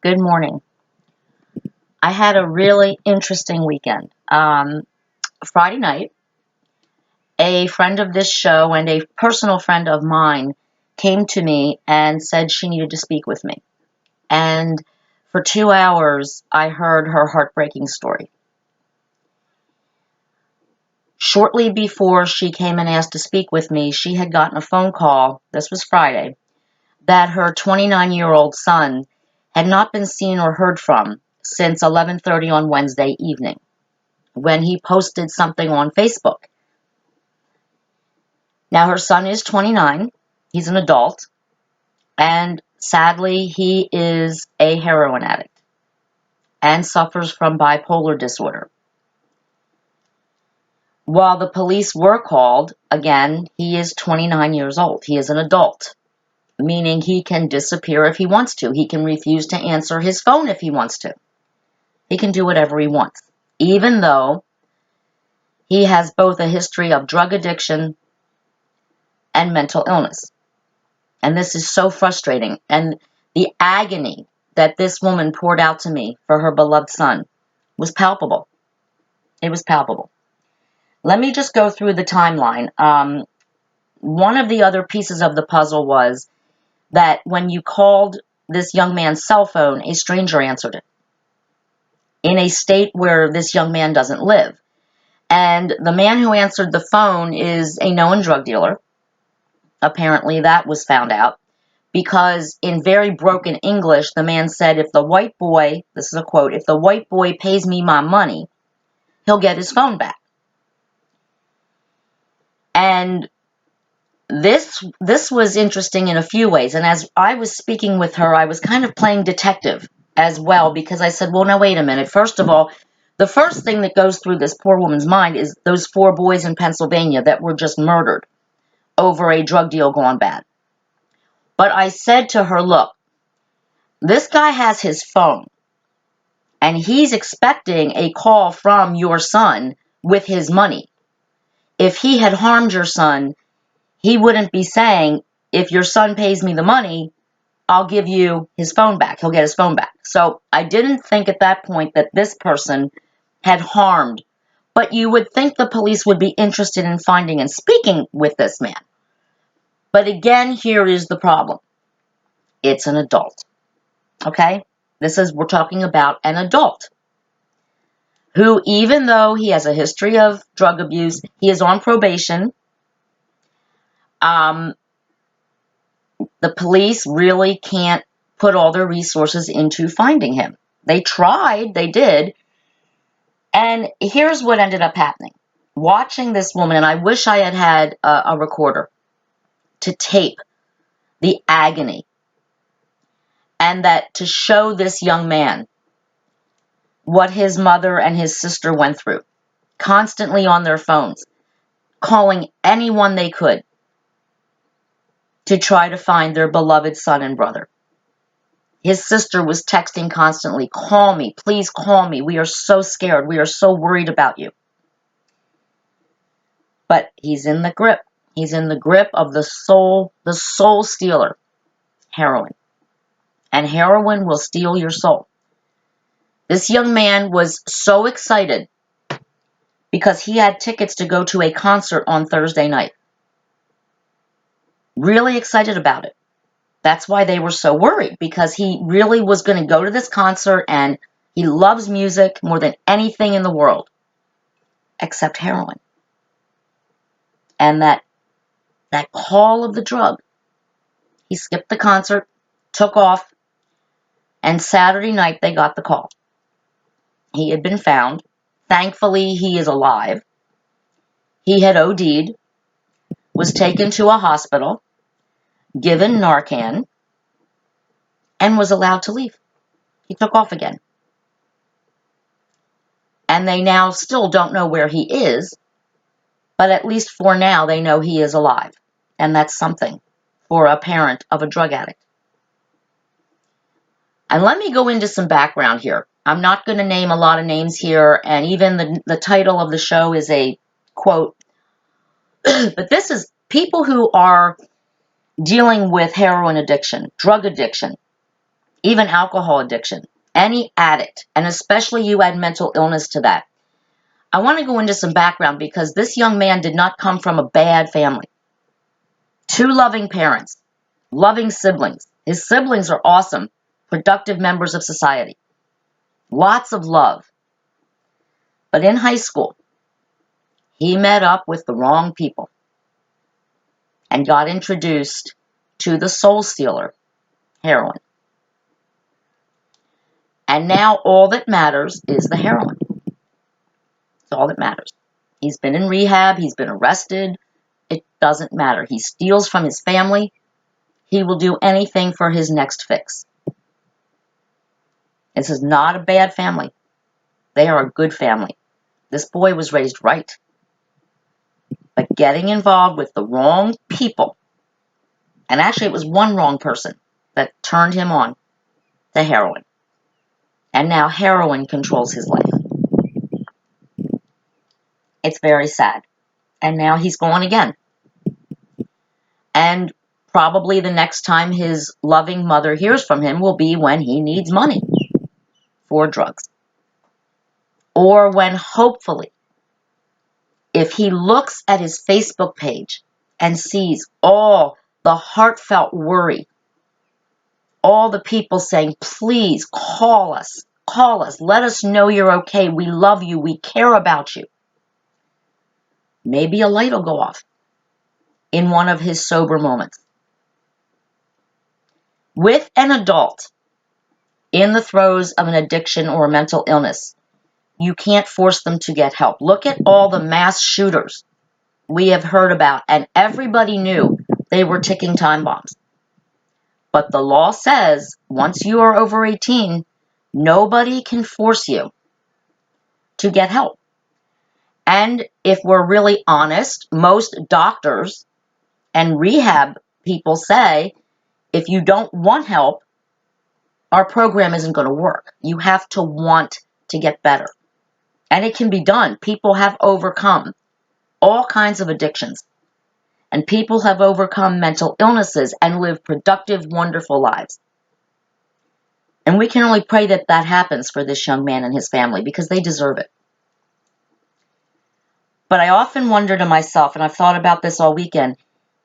Good morning. I had a really interesting weekend. Friday night, a friend of this show and a personal friend of mine came to me and said she needed to speak with me. And for 2 hours, I heard her heartbreaking story. Shortly before she came and asked to speak with me, she had gotten a phone call, this was Friday, that her 29-year-old son had not been seen or heard from since 11:30 on Wednesday evening, when he posted something on Facebook. Now, her son is 29, he's an adult, and sadly, he is a heroin addict and suffers from bipolar disorder. While the police were called, again, he is 29 years old. He is an adult, meaning he can disappear if he wants to. He can refuse to answer his phone if he wants to. He can do whatever he wants, even though he has both a history of drug addiction and mental illness. And this is so frustrating. And the agony that this woman poured out to me for her beloved son was palpable. It was palpable. Let me just go through the timeline. One of the other pieces of the puzzle was that when you called this young man's cell phone, a stranger answered it in a state where this young man doesn't live. And the man who answered the phone is a known drug dealer. Apparently, that was found out. Because in very broken English, the man said, if the white boy, this is a quote, if the white boy pays me my money, he'll get his phone back. And this was interesting in a few ways. And as I was speaking with her, I was kind of playing detective as well, because I said, well, now, wait a minute. First of all, the first thing that goes through this poor woman's mind is those 4 boys in Pennsylvania that were just murdered over a drug deal gone bad. But I said to her, look, this guy has his phone, and he's expecting a call from your son with his money. If he had harmed your son, he wouldn't be saying, if your son pays me the money, I'll give you his phone back. He'll get his phone back. So I didn't think at that point that this person had harmed. But you would think the police would be interested in finding and speaking with this man. But again, here is the problem. It's an adult. Okay? We're talking about an adult who, even though he has a history of drug abuse, he is on probation. Um, the police really can't put all their resources into finding him. They tried, they did. And here's what ended up happening. Watching this woman, and I wish I had had a recorder to tape the agony, and that to show this young man what his mother and his sister went through, constantly on their phones, calling anyone they could to try to find their beloved son and brother. His sister was texting constantly, call me, please call me. We are so scared. We are so worried about you. But he's in the grip. He's in the grip of the soul stealer, heroin. And heroin will steal your soul. This young man was so excited because he had tickets to go to a concert on Thursday night. Really excited about it. That's why they were so worried, because he really was going to go to this concert, and he loves music more than anything in the world, except heroin. And that call of the drug, he skipped the concert, took off, and Saturday night they got the call. He had been found. Thankfully, he is alive. He had OD'd, was taken to a hospital, given Narcan, and was allowed to leave. He took off again. And they now still don't know where he is, but at least for now they know he is alive. And that's something for a parent of a drug addict. And let me go into some background here. I'm not going to name a lot of names here, and even the title of the show is a quote. But this is people who are dealing with heroin addiction, drug addiction, even alcohol addiction, any addict, and especially you add mental illness to that. I want to go into some background because this young man did not come from a bad family. 2 loving parents, loving siblings. His siblings are awesome, productive members of society. Lots of love. But in high school, he met up with the wrong people and got introduced to the soul stealer, heroin. And now all that matters is the heroin. It's all that matters. He's been in rehab. He's been arrested. It doesn't matter. He steals from his family. He will do anything for his next fix. This is not a bad family. They are a good family. This boy was raised right. But getting involved with the wrong people, and actually it was one wrong person that turned him on to heroin. And now heroin controls his life. It's very sad. And now he's gone again. And probably the next time his loving mother hears from him will be when he needs money for drugs. Or when hopefully, if he looks at his Facebook page and sees all the heartfelt worry, all the people saying, please call us, let us know you're okay, we love you, we care about you. Maybe a light will go off in one of his sober moments. With an adult in the throes of an addiction or a mental illness, you can't force them to get help. Look at all the mass shooters we have heard about, and everybody knew they were ticking time bombs. But the law says once you are over 18, nobody can force you to get help. And if we're really honest, most doctors and rehab people say, if you don't want help, our program isn't going to work. You have to want to get better. And it can be done. People have overcome all kinds of addictions. And people have overcome mental illnesses and lived productive, wonderful lives. And we can only pray that that happens for this young man and his family because they deserve it. But I often wonder to myself, and I've thought about this all weekend,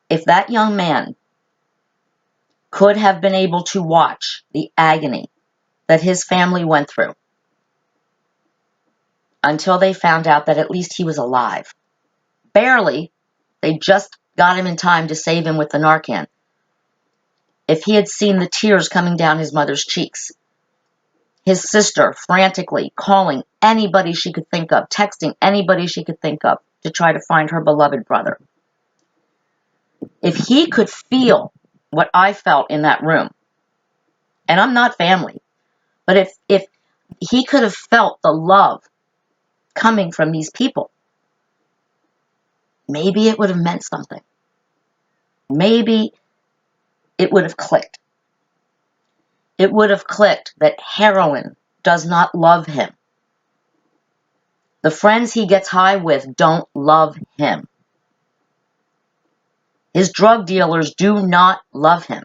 if that young man could have been able to watch the agony that his family went through until they found out that at least he was alive. Barely. They just got him in time to save him with the Narcan. If he had seen the tears coming down his mother's cheeks, his sister frantically calling anybody she could think of, texting anybody she could think of to try to find her beloved brother. If he could feel what I felt in that room, and I'm not family, but if he could have felt the love coming from these people, maybe it would have meant something. Maybe it would have clicked. It would have clicked that heroin does not love him. The friends he gets high with don't love him. His drug dealers do not love him.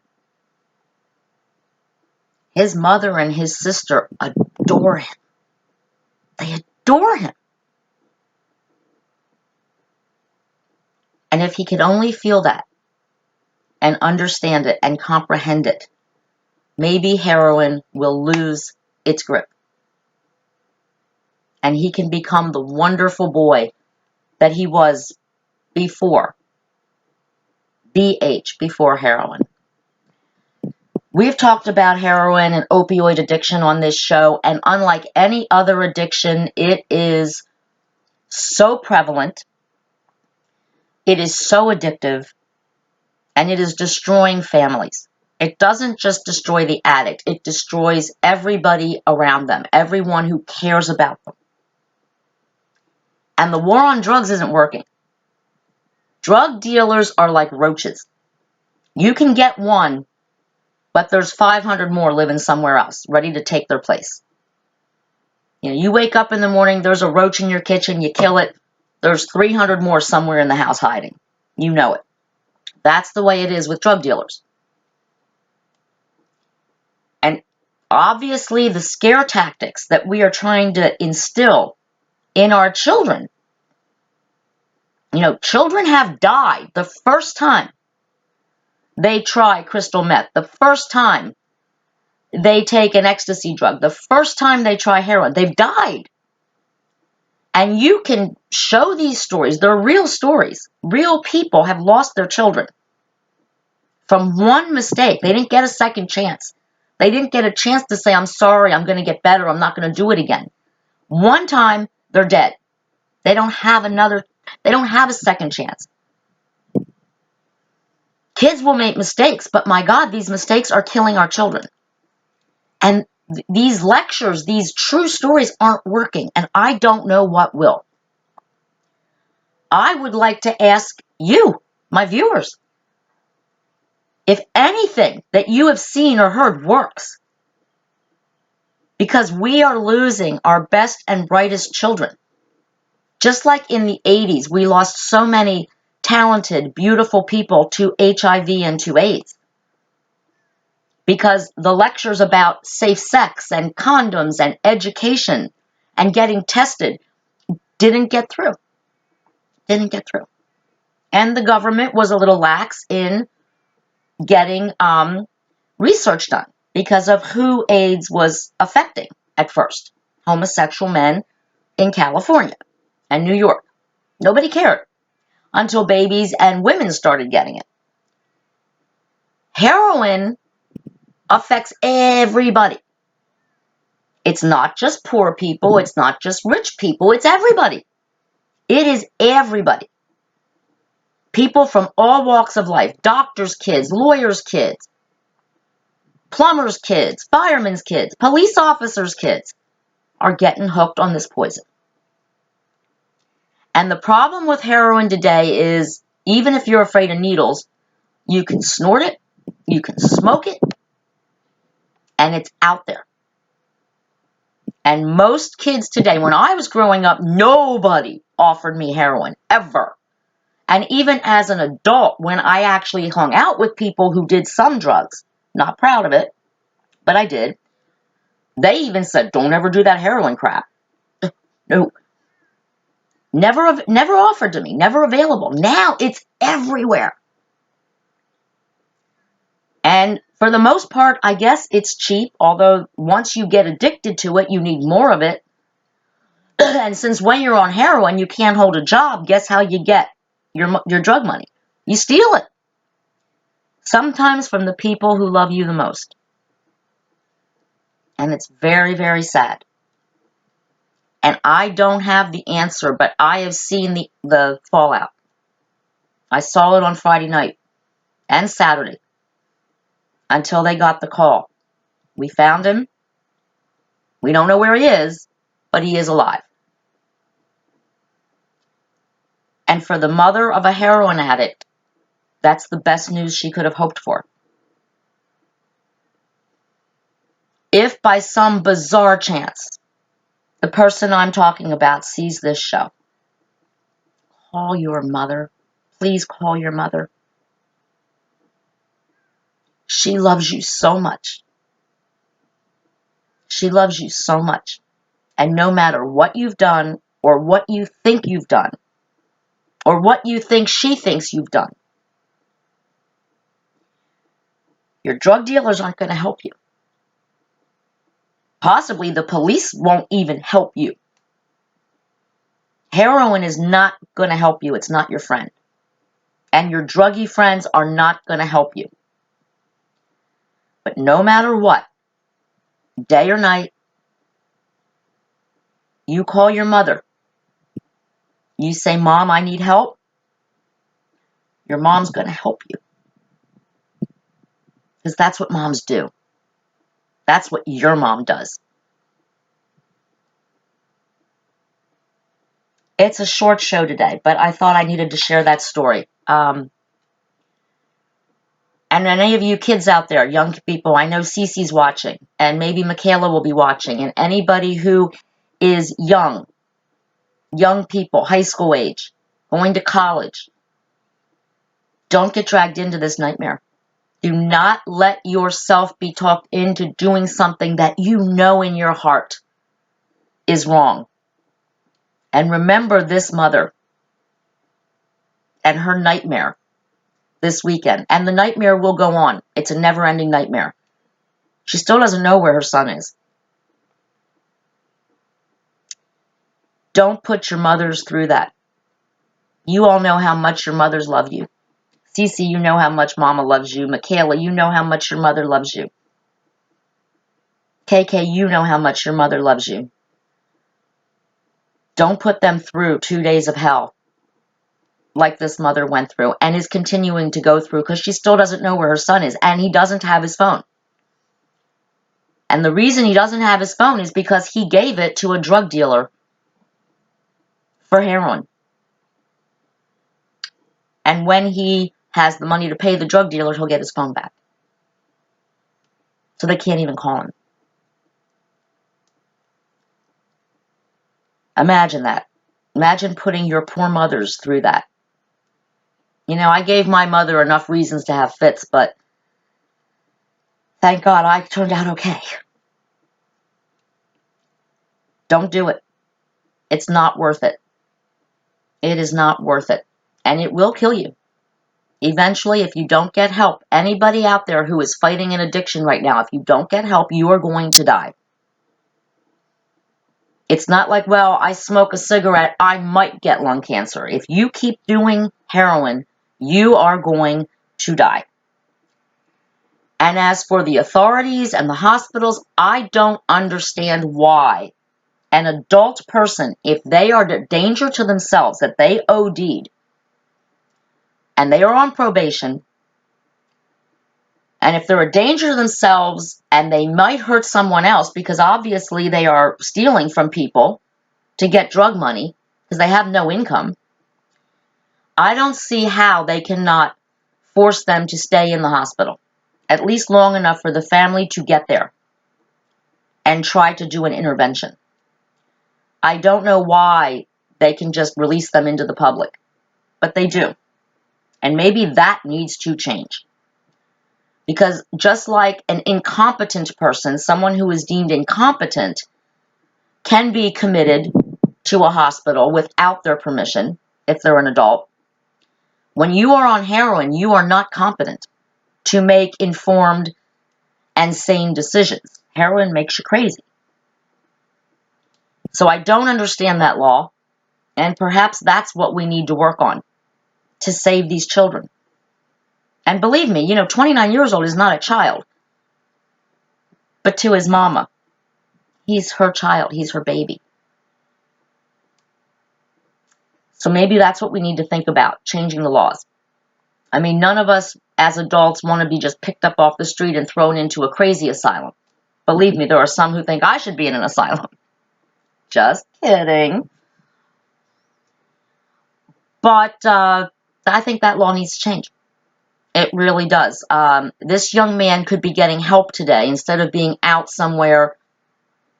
His mother and his sister adore him. They adore him. And if he could only feel that and understand it and comprehend it, maybe heroin will lose its grip. And he can become the wonderful boy that he was before BH, before heroin. We've talked about heroin and opioid addiction on this show, and unlike any other addiction, it is so prevalent, it is so addictive, and it is destroying families. It doesn't just destroy the addict, it destroys everybody around them, everyone who cares about them. And the war on drugs isn't working. Drug dealers are like roaches. You can get one, but there's 500 more living somewhere else, ready to take their place. You know, you wake up in the morning, there's a roach in your kitchen, you kill it, there's 300 more somewhere in the house hiding. You know it. That's the way it is with drug dealers. And Obviously, the scare tactics that we are trying to instill in our children, children have died the first time they try crystal meth, the first time they take an ecstasy drug, the first time they try heroin. They've died. And you can show these stories. They're real stories. Real people have lost their children from one mistake. They didn't get a second chance. They didn't get a chance to say, I'm sorry, I'm going to get better, I'm not going to do it again. One time, they're dead. They don't have a second chance. Kids will make mistakes, but my God, these mistakes are killing our children. And these lectures, these true stories aren't working, and I don't know what will. I would like to ask you, my viewers, if anything that you have seen or heard works, because we are losing our best and brightest children. Just like in the 80s, we lost so many talented, beautiful people to HIV and to AIDS. Because the lectures about safe sex and condoms and education and getting tested didn't get through. Didn't get through. And the government was a little lax in getting research done because of who AIDS was affecting at first. Homosexual men in California and New York. Nobody cared until babies and women started getting it. Heroin affects everybody. It's not just poor people. It's not just rich people. It's everybody. It is everybody. People from all walks of life. Doctors' kids, lawyers' kids, plumbers' kids, firemen's kids, police officers' kids are getting hooked on this poison. And the problem with heroin today is, even if you're afraid of needles, you can snort it, you can smoke it, and it's out there. And most kids today, when I was growing up, nobody offered me heroin, ever. And even as an adult, when I actually hung out with people who did some drugs, not proud of it, but I did, they even said, don't ever do that heroin crap. No. Never offered to me, never available. Now it's everywhere. And for the most part, I guess it's cheap, although once you get addicted to it, you need more of it. And since when you're on heroin, you can't hold a job, guess how you get your drug money? You steal it. Sometimes from the people who love you the most. And it's very, very sad. And I don't have the answer, but I have seen the fallout. I saw it on Friday night and Saturday until they got the call. We found him. We don't know where he is, but he is alive. And for the mother of a heroin addict, that's the best news she could have hoped for. If by some bizarre chance the person I'm talking about sees this show, call your mother. Please call your mother. She loves you so much. She loves you so much. And no matter what you've done or what you think you've done or what you think she thinks you've done, your drug dealers aren't going to help you. Possibly the police won't even help you. Heroin is not going to help you. It's not your friend. And your druggy friends are not going to help you. But no matter what, day or night, you call your mother. You say, Mom, I need help. Your mom's going to help you. Because that's what moms do. That's what your mom does. It's a short show today, but I thought I needed to share that story. And any of you kids out there, young people, I know Cece's watching, and maybe Michaela will be watching, and anybody who is young people, high school age, going to college, don't get dragged into this nightmare. Do not let yourself be talked into doing something that you know in your heart is wrong. And remember this mother and her nightmare this weekend. And the nightmare will go on. It's a never-ending nightmare. She still doesn't know where her son is. Don't put your mothers through that. You all know how much your mothers love you. Cece, you know how much Mama loves you. Michaela, you know how much your mother loves you. KK, you know how much your mother loves you. Don't put them through 2 days of hell like this mother went through and is continuing to go through because she still doesn't know where her son is and he doesn't have his phone. And the reason he doesn't have his phone is because he gave it to a drug dealer for heroin. And when he has the money to pay the drug dealer, he'll get his phone back. So they can't even call him. Imagine that. Imagine putting your poor mothers through that. You know, I gave my mother enough reasons to have fits, but thank God I turned out okay. Don't do it. It's not worth it. It is not worth it. And it will kill you. Eventually, if you don't get help, anybody out there who is fighting an addiction right now, if you don't get help, you are going to die. It's not like, well, I smoke a cigarette, I might get lung cancer. If you keep doing heroin, you are going to die. And as for the authorities and the hospitals, I don't understand why an adult person, if they are a danger to themselves, that they OD'd, and they are on probation, and if they're a danger to themselves and they might hurt someone else because obviously they are stealing from people to get drug money because they have no income, I don't see how they cannot force them to stay in the hospital, at least long enough for the family to get there and try to do an intervention. I don't know why they can just release them into the public, but they do. And maybe that needs to change. Because just like an incompetent person, someone who is deemed incompetent, can be committed to a hospital without their permission if they're an adult, when you are on heroin, you are not competent to make informed and sane decisions. Heroin makes you crazy. So I don't understand that law, and perhaps that's what we need to work on to save these children. And believe me, 29 years old is not a child. But to his mama, he's her child, he's her baby. So maybe that's what we need to think about, changing the laws. I mean, none of us as adults want to be just picked up off the street and thrown into a crazy asylum. Believe me, there are some who think I should be in an asylum. Just kidding. But I think that law needs to change. It really does. This young man could be getting help today instead of being out somewhere.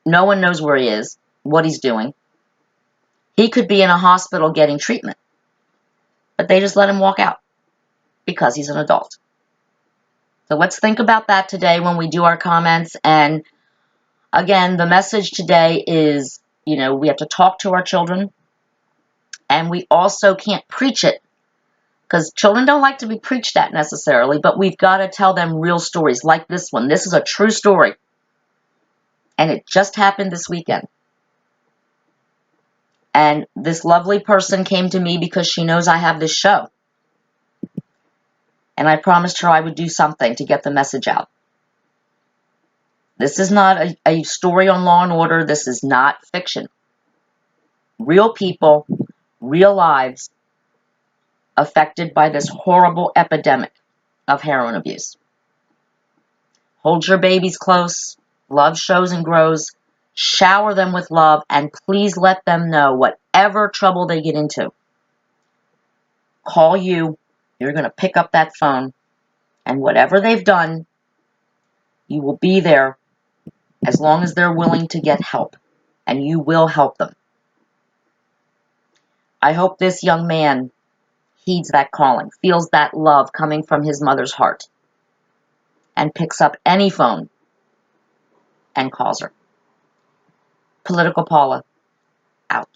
No one knows where he is, what he's doing. He could be in a hospital getting treatment. But they just let him walk out because he's an adult. So let's think about that today when we do our comments. And again, the message today is, we have to talk to our children. And we also can't preach it, because children don't like to be preached at necessarily, but we've got to tell them real stories like this one. This is a true story. And it just happened this weekend. And this lovely person came to me because she knows I have this show. And I promised her I would do something to get the message out. This is not a story on Law and Order. This is not fiction. Real people, real lives affected by this horrible epidemic of heroin abuse. Hold your babies close. Love shows and grows. Shower them with love, and please let them know whatever trouble they get into. Call you. You're going to pick up that phone, and whatever they've done, you will be there as long as they're willing to get help, and you will help them. I hope this young man heeds that calling, feels that love coming from his mother's heart. and picks up any phone and calls her. Political Paula, out.